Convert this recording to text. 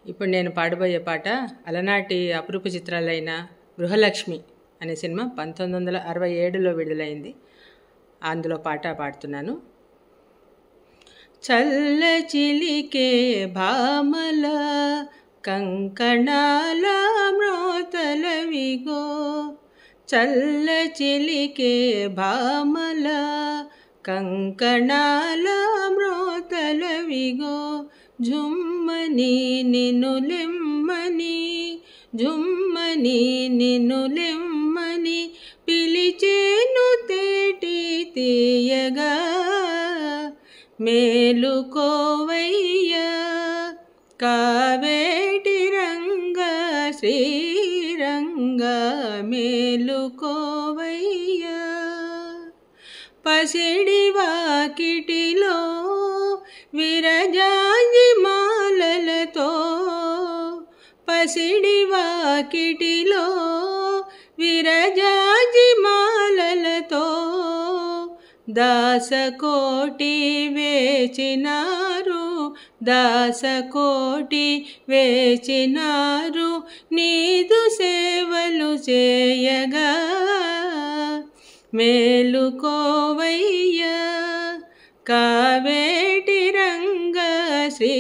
ఇప్పుడు నేను పాడబోయే పాట అలనాటి అపురూప చిత్రాలైన గృహలక్ష్మి అనే సినిమా 1967లో విడుదలైంది. అందులో పాట పాడుతున్నాను. చల్ల చిలికే భామల కంకణాల మ్రోతలవిగో, చల్ల చిలికే భామల కంకణాల మ్రోతలవిగో, జుమ్మని నిన్ను లెమ్మని, జుమ్మని నిన్ను లెమ్మని పిలిచేను తేటి తీయగా, మేలుకోవయ్యా కావేటి రంగ శ్రీరంగ, మేలుకోవయ్యా. పసిడి వాకిటిలో విరజాజి మాలలతో, పసిడి వాకిటిలో విరజాజి మాలలతో దాసకోటి వేచినారు, దాసకోటి వేచినారు నీదు సేవలు చేయగా, మేలుకోవయ్యా కావేటి రంగ శ్రీ